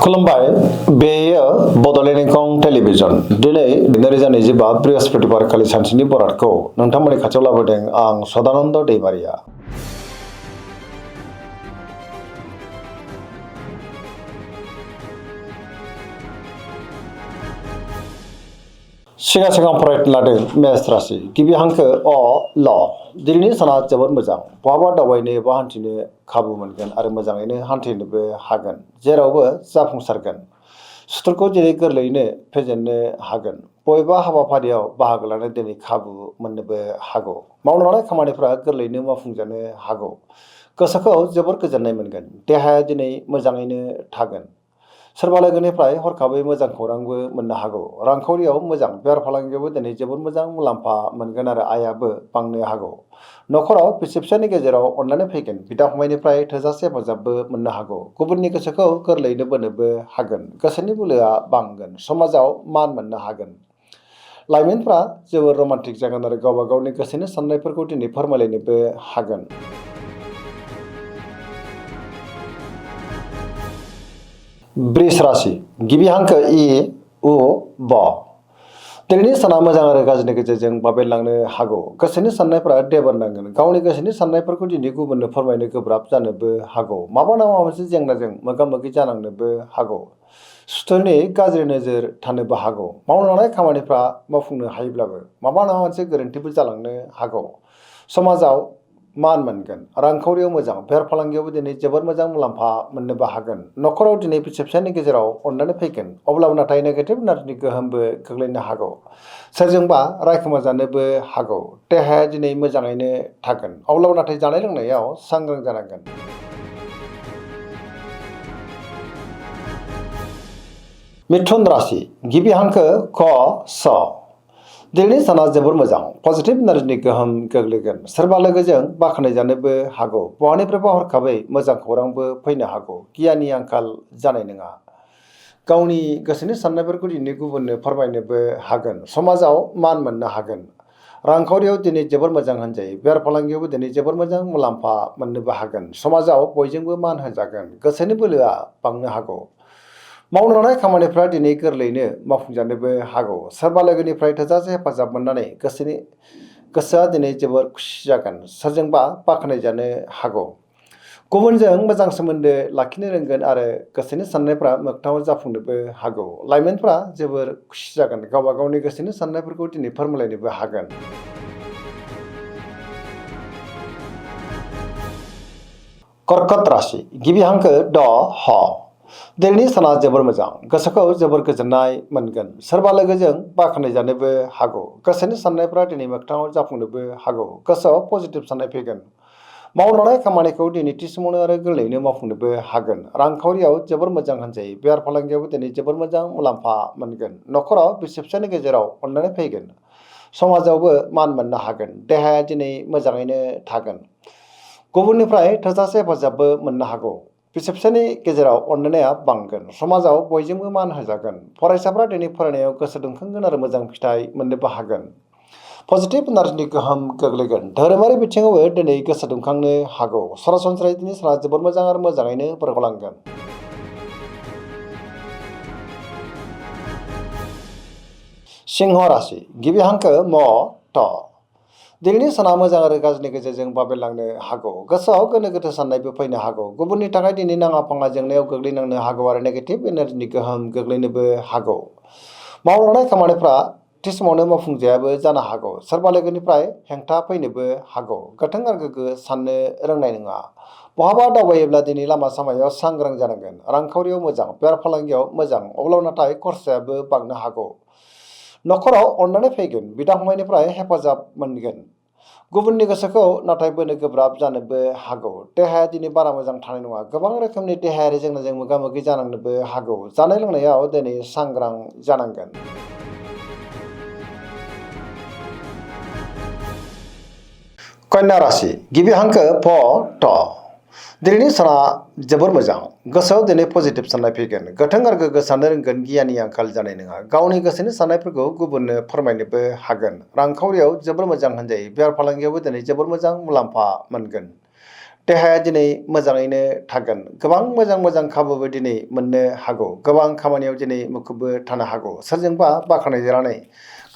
खुलुमबाय बेयो बड'लेण्ड इंखं टेलिभिजन दिनै 2025 बृहस्पतिबार खालि सानसेनि बरादखौ नोंथांमोननि खाथियाव लाबोदों आं सदानन्द दैमारिया। सिगां फरायनो लादों मेष राशि गिबि हांखो अ ल दिनैनि साना जोबोद मोजां बहाबा दावबायनो एबा हान्थिनो खाबु मोनगोन आरो मोजाङैनो हान्थिनोबो हागोन जेरावबो जाफुंसारगोन सुथुरखौ दिनै गोरलैयैनो फेजेननो हागोन बबेबा हाबाफारियाव बाहागो लानो दिनै खाबु मोननोबो हागौ मावनो लानाय खामानिफ्रा गोरलैयैनो मावफुंजानो हागौ गोसोखौ जोबोर गोजोननाय मोनगोन देहाया दिनै मोजाङैनो थागोन सोरबा लोगोनिफ्राय हरखाबै मोजां खौरांबो मोननो हागौ रांखावरियाव मोजां बेफार फालांगियावबो दिनै जोबोद मोजां मुलाम्फा मोनगोन आरो आयाबो बांनो हागौ न'खराव बिसि फिसायनि गेजेराव अननानै फैगोन बिदा फंबायनिफ्राय थोजासे हेफाजाबबो मोननो हागौ गुबुननि गोसोखौ गोरलैयैनो बोनोबो हागोन गोसोनि बोलोआ बांगोन समाजाव मान मोननो हागोन लाइमोनफ्रा जोबोर रमान्टिक जागोन आरो गावबा गावनि गोसोनि साननायफोरखौ दिनै फोरमायलायनोबो हागोन। वृष राशि गिबि हांखो इ उ ब दिनैनि साना मोजां आरो गाज्रिनि गेजेरजों बाबेनलांनो हागौ गोसोनि साननायफोरा देबोर नांगोन गावनि गोसोनि साननायफोरखौ दिनै गुबुननो फोरमायनो गोब्राब जानोबो हागौ माबा मोनसे जेंनाजों मोगा मोगि जानांनोबो हागौ सुथुरनि गाज्रि नोजोर थानोबो हागौ मावनो लानाय खामानिफ्रा मावफुंनो हायोब्लाबो माबा मोनसे गोरोन्थिबो जालांनो हागौ समाजाव मान मोनगोन रांखावरियाव मोजां बेफार फालांगियावबो दिनै जोबोद मोजां मुलाम्फा मोननोबो हागोन न'खराव दिनै बिसि फिसायनि गेजेराव अननानै फैगोन अब्लाबो नाथाय नेगेटिभ एनार्जिनि गोहोमबो गोग्लैनो हागौ सोरजोंबा रायखोमा जानोबो हागौ देहाया दिनै मोजाङैनो थागोन अब्लाबो नाथाय जानाय लोंनायाव सांग्रां जानांगोन। मिथुन राशि गिबि हांखो क स दिनैनि साना जोबोर मोजां पजिटिभ एनार्जिनि गोहोम गोग्लैगोन सोरबा लोगोजों बाख्नायजानोबो हागौ बहानिफ्रायबा हरखाबै मोजां खौरांबो फैनो हागौ गियाननि आंखाल जानाय नङा गावनि गोसोनि साननायफोरखौ दिनै गुबुननो फोरमायनोबो हागोन समाजाव मान मोननो हागोन रांखावरियाव दिनै जोबोर मोजां होनजायो बेफार फालांगियावबो दिनै जोबोर मोजां मुलाम्फा मोननोबो हागोन समाजाव बयजोंबो मान होजागोन गोसोनि बोलोआ बांनो हागौ मावनो लानाय खामानिफ्रा दिनै गोरलैयैनो मावफुंजानोबो हागौ सोरबा लोगोनिफ्राय थोजासे हेफाजाब मोननानै गोसोआ दिनै जोबोर खुसि जागोन सोरजोंबा बाख्नायजानो हागौ गुबुनजों मोजां सोमोन्दो लाखिनो रोंगोन आरो गोसोनि साननायफ्रा मोगथाङाव जाफुंनोबो हागौ लाइमोनफ्रा जोबोर खुसि जागोन गावबा गावनि गोसोनि साननायफोरखौ दिनै फोरमायलायनोबो हागोन। कर्कट राशि गिबि हांखो ड ह दिनैनि साना जोबोर मोजां गोसोखौ जोबोर गोजोननाय मोनगोन सोरबा लोगोजों बाख्नायजानोबो हागौ गोसोनि साननायफ्रा दिनै मोगथाङाव जाफुंनोबो हागौ गोसोआव पजिटिभ साननाय फैगोन मावनो लानाय खामानिखौ दिनै थि समावनो आरो गोरलैयैनो मावफुंनोबो हागोन रांखावरियाव जोबोर मोजां होनजायो बेफार फालांगियावबो दिनै जोबोर मोजां मुलाम्फा मोनगोन न'खराव बिसि फिसायनि गेजेराव अननानै फैगोन समाजावबो मान मोननो हागोन देहाया दिनै मोजाङैनो थागोन गुबुननिफ्राय थोजासे हेफाजाबबो मोननो हागौ बिसि फिसायनि गेजेराव अनलायनाया बांगोन समाजाव बयजोंबो मान होजागोन फरायसाफ्रा दिनै फरायनायाव गोसो दुंखांगोन आरो मोजां फिथाइ मोननोबो हागोन पजिटिभ एनार्जिनि गोहोम गोग्लैगोन धोरोमारि बिथिङावबो दिनै गोसो दुंखांनो हागौ सरासनस्रायै दिनै साना जोबोर मोजां आरो मोजाङैनो बारग'लांगोन। सिंह राशि गिबि हांखो म थ दिनैनि साना मोजां आरो गाज्रिनि गेजेरजों बाबेनलांनो हागौ गोसोआव गोनो गोथो साननायबो फैनो हागौ गुबुननि थाखाय दिनै नाङा फाङा जेंनायाव गोग्लैनांनो हागौ आरो नेगेटिभ एनार्जिनि गोहोम गोग्लैनोबो हागौ मावनो लानाय खामानिफ्रा थि समावनो मावफुंजायाबो जानो हागौ सोरबा लोगोनिफ्राय हेंथा फैनोबो हागौ गोथों आरो गोग्गो साननो रोंनाय नङा बहाबा दावबायोब्ला दिनै लामा सामायाव सांग्रां जानांगोन रांखावरियाव मोजां बेफार फालांगियाव मोजां अब्लाबो नाथाय खरसायाबो बांनो हागौ न'खराव अननानै फैगोन बिदा फंबायनिफ्राय हेफाजाब मोनगोन गुबुननि गोसोखौ नाथाय बोनो गोब्राब जानोबो हागौ देहाया दिनै बारा मोजां थानाय नङा गोबां रोखोमनि देहायारि जेंनाजों मोगा मोगि जानांनोबो हागौ जानाय लोंनायाव दिनै सांग्रां जानांगोन। कन्या राशि गिबि हांखो फ थ दिनैनि साना जोबोर मोजां गोसोआव दिनै पजिटिभ साननाय फैगोन गोथों आरो गोग्गो साननो रोंगोन गियाननि आंखाल जानाय नङा गावनि गोसोनि साननायफोरखौ गुबुननो फोरमायनोबो हागोन रांखावरियाव जोबोर मोजां होनजायो बेफार फालांगियावबो दिनै जोबोर मोजां मुलाम्फा मोनगोन देहाया दिनै मोजाङैनो थागोन गोबां मोजां खाबुबो दिनै मोननो हागौ गोबां खामानियाव दिनै मुखुबबो थानो हागौ सोरजोंबा बाख्नायजानानै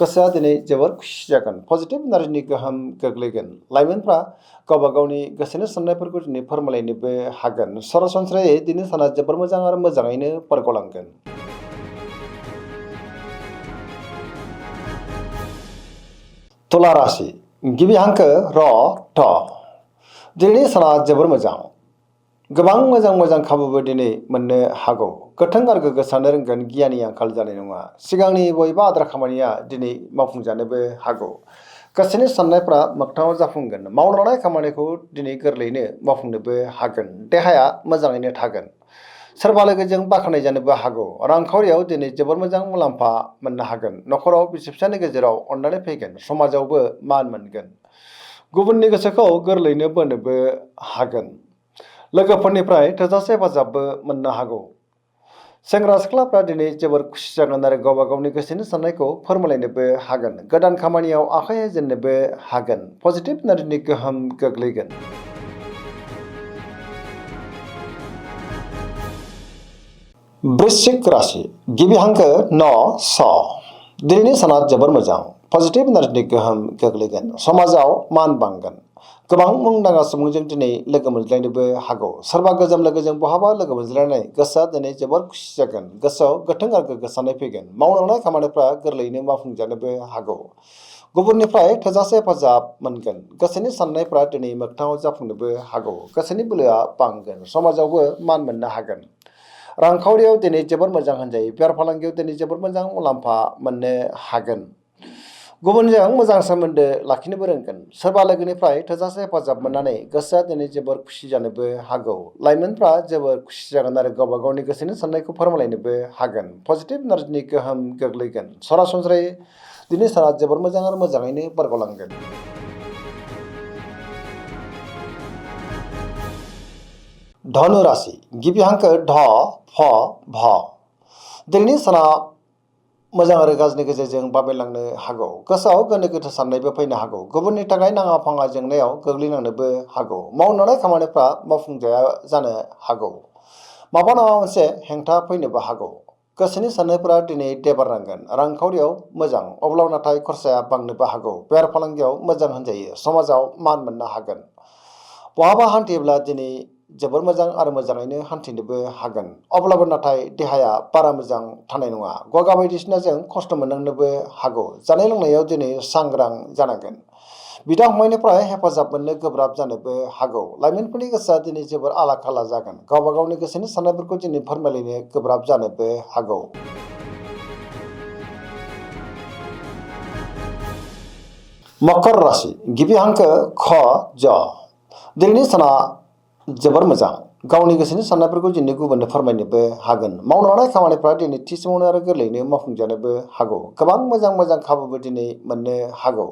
गोसोआ दिनै जोबोर खुसि जागोन पजिटिभ एनार्जिनि गोहोम गोग्लैगोन लाइमोनफ्रा गावबा गावनि गोसोनि साननायफोरखौ दिनै फोरमायलायनोबो हागोन सरासनस्रायै दिनै साना जोबोर मोजां आरो मोजाङैनो बारग'लांगोन। तुला राशि गिबि हांखो र थ दिनैनि साना जोबोर मोजां गोबां मोजां खाबुबो दिनै मोननो हागौ गोथों आरो गोग्गो साननो रोंगोन गियाननि आंखाल जानाय नङा सिगांनि बबेबा आद्रा खामानिया दिनै मावफुंजानोबो हागौ गोसोनि साननायफ्रा मोगथाङाव जाफुंगोन मावनो लानाय खामानिखौ दिनै गोरलैयैनो मावफुंनोबो हागोन देहाया मोजाङैनो थागोन सोरबा लोगोजों बाख्नायजानोबो हागौ रांखावरियाव दिनै जोबोर मोजां मुलाम्फा मोननो हागोन न'खराव बिसि फिसानि गेजेराव अननानै फैगोन समाजावबो मान मोनगोन गुबुननि गोसोखौ गोरलैयैनो बोनोबो हागोन लोगोफोरनिफ्राय थोजासे हेफाजाबबो मोननो हागौ सेंग्रा सिख्लाफ्रा दिनै जोबोर खुसि जागोन आरो गावबा गावनि गोसोनि साननायखौ फोरमायलायनोबो हागोन गोदान खामानियाव आखाइ होजेननोबो हागोन पजिटिभ एनार्जिनि गोहोम गोग्लैगोन। वृश्चिक राशि गिबि हांखो न स दिनैनि साना जोबोर मोजां पजिटिभ एनार्जिनि गोहोम गोग्लैगोन समाजाव मान बांगोन गोबां मुंदांखा सुबुंजों दिनै लोगो मोनज्लायनोबो हागौ सोरबा गोजाम लोगोजों बहाबा लोगो मोनज्लायनाय गोसोआ दिनै जोबोर खुसि जागोन गोसोआव गोथों आरो गोग्गो साननाय फैगोन मावनो लानाय खामानिफ्रा गोरलैयैनो मावफुंजानोबो हागौ गुबुननिफ्राय थोजासे हेफाजाब मोनगोन गोसोनि साननायफ्रा दिनै मोगथाङाव जाफुंनोबो हागौ गोसोनि बोलोआ बांगोन समाजावबो मान मोननो हागोन रांखावरियाव दिनै जोबोर मोजां होनजायो बेफार फालांगियाव दिनै जोबोर मोजां मुलाम्फा मोननो हागोन गुबुनजों मोजां सोमोन्दो लाखिनोबो रोंगोन सोरबा लोगोनिफ्राय थोजासे हेफाजाब मोननानै गोसोआ दिनै जोबोर खुसि जानोबो हागौ लाइमोनफ्रा जोबोर खुसि जागोन आरो गावबा गावनि गोसोनि साननायखौ फोरमायलायनोबो हागोन पजिटिभ एनार्जिनि गोहोम गोग्लैगोन सरासनस्रायै दिनै साना जोबोर मोजां आरो मोजाङैनो बारग'लांगोन। धनु राशि गिबि हांखो ध फ भ दिनैनि साना मोजां आरो गाज्रिनि गेजेरजों बाबेनलांनो हागौ गोसोआव गोनो गोथो साननायबो फैनो हागौ गुबुननि थाखाय नाङा फाङा जेंनायाव गोग्लैनांनोबो हागौ मावनो लानाय खामानिफ्रा मावफुंजाया जानो हागौ माबा नङा मोनसे हेंथा फैनोबो हागौ गोसोनि साननायफोरा दिनै देबारनांगोन रांखावरियाव मोजां अब्लाबो नाथाय खरसाया बांनोबो हागौ बेफार फालांगियाव मोजां होनजायो समाजाव मान मोननो हागोन बहाबा हान्थियोब्ला दिनै जोबोर मोजां आरो मोजाङैनो हान्थिनोबो हागोन अब्लाबो नाथाय देहाया बारा मोजां थानाय नङा गगा बायदिसिनाजों खस्थ' मोननांनोबो हागौ जानाय लोंनायाव दिनै सांग्रां जानांगोन बिदा फंबायनिफ्राय हेफाजाब मोननो गोब्राब जानोबो हागौ लाइमोनफोरनि गोसोआ दिनै जोबोर आला खाला जागोन गावबा गावनि गोसोनि साननायफोरखौ दिनै फोरमायलायनो गोब्राब जानोबो हागौ। मकर राशि गिबि हांखो ख ज दिनैनि साना जोबोर मोजां गावनि गोसोनि साननायफोरखौ दिनै गुबुननो फोरमायनोबो हागोन मावनो लानाय खामानिफ्रा दिनै थि समावनो आरो गोरलैयैनो मावफुंजानोबो हागौ गोबां मोजां खाबुबो दिनै मोननो हागौ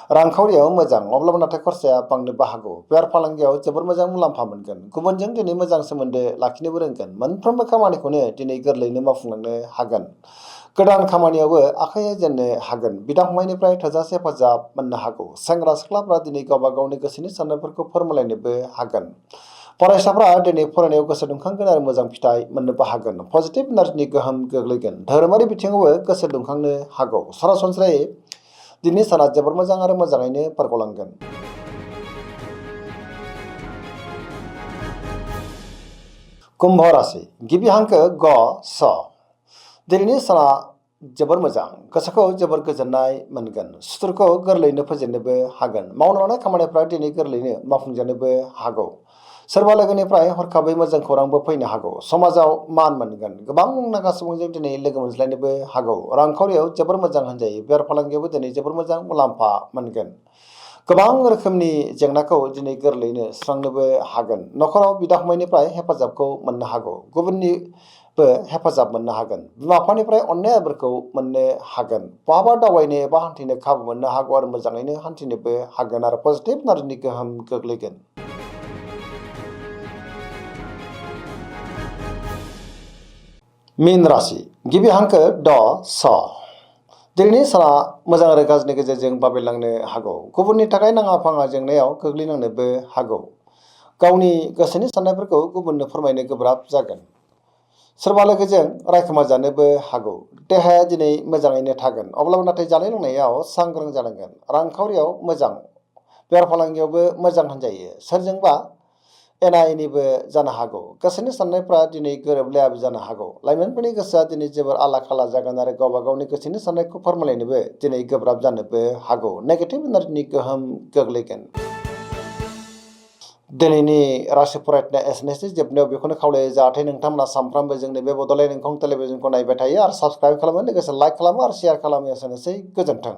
रांखावरियाव मोजां अब्लाबो नाथाय खरसाया बांनोबो हागौ बेफार फालांगियाव जोबोर मोजां मुलाम्फा मोनगोन गुबुनजों दिनै मोजां सोमोन्दो लाखिनोबो रोंगोन मोनफ्रोमबो खामानिखौनो दिनै गोरलैयैनो मावफुंलांनो हागोन गोदान खामानियावबो आखाइ होजेननो हागोन बिदा फंबायनिफ्राय थोजासे हेफाजाब मोननो हागौ सेंग्रा सिख्लाफ्रा दिनै गावबा गावनि गोसोनि साननायफोरखौ फोरमायलायनोबो हागोन फरायसाफ्रा दिनै फरायनायाव गोसो दुंखांगोन आरो मोजां फिथाइ मोननोबो हागोन पजिटिभ एनार्जिनि गोहोम गोग्लैगोन धोरोमारि बिथिङावबो गोसो दुंखांनो हागौ सरासनस्रायै दिनै साना जोबोर मोजां आरो मोजाङैनो बारग'लांगोन। कुम्भ राशि गिबि हांखो ग स दिनैनि साना जोबोर मोजां गोसोखौ जोबोर गोजोननाय मोनगोन सुथुरखौ गोरलैयैनो फोजेननोबो हागोन मावनो लानाय खामानिफ्रा दिनै गोरलैयैनो मावफुंजानोबो हागौ सोरबा लोगोनिफ्राय हरखाबै मोजां खौरांबो फैनो हागौ समाजाव मान मोनगोन गोबां मुंदांखा सुबुंजों दिनै लोगो मोनज्लायनोबो हागौ रांखावरियाव जोबोर मोजां होनजायो बेफार फालांगियावबो दिनै जोबोर मोजां मुलाम्फा मोनगोन गोबां रोखोमनि जेंनाखौ दिनै गोरलैयैनो सुस्रांनोबो हागोन न'खराव बिदा फंबायनिफ्राय हेफाजाबखौ मोननो हागौ गुबुननिबो हेफाजाब मोननो हागोन बिमा बिफानिफ्राय अननाय आदरखौ मोननो हागोन बहाबा दावबायनो एबा हान्थिनो खाबु मोननो हागौ आरो मोजाङैनो हान्थिनोबो हागोन आरो पजिटिभ एनार्जिनि गोहोम गोग्लैगोन। मीन राशि गिबि हांखो ड स दिनैनि साना मोजां आरो गाज्रिनि गेजेरजों बाबेनलांनो हागौ गुबुननि थाखाय नाङा फाङा जेंनायाव गोग्लैनांनोबो हागौ गावनि गोसोनि साननायफोरखौ गुबुननो फोरमायनो गोब्राब जागोन। सोरबा लोगोजों रायखोमा जानोबो हागौ। देहाया दिनै मोजाङैनो थागोन, अब्लाबो नाथाय जानाय लोंनायाव सांग्रां जानांगोन। रांखावरियाव मोजां, बेफार फालांगियावबो मोजां होनजायो। सोरजोंबा एना एनिबो जानो हागौ। गोसोनि साननायफ्रा दिनै गोरोबलायाबो जानो हागौ। लाइमोनफोरनि गोसोआ दिनै जोबोर आला खाला जागोन आरो गावबा गावनि गोसोनि साननायखौ फोरमायलायनोबो दिनै गोब्राब जानोबो हागौ। नेगेटिभ एनार्जिनि गोहोम गोग्लैगोन। दिनैनि राशि फरायनाया एसेनोसै। जोबनायाव बेखौनो खावलायो जाहाथे नोंथांमोना सानफ्रामबो जोंनि बे बड'लेण्ड इंखं टेलिभिजनखौ नायबाय थायो आरो साबस्क्राइब खालामो, लोगोसे लाइक खालामो आरो शेयार खालामो। एसेनोसै, गोजोन्थों।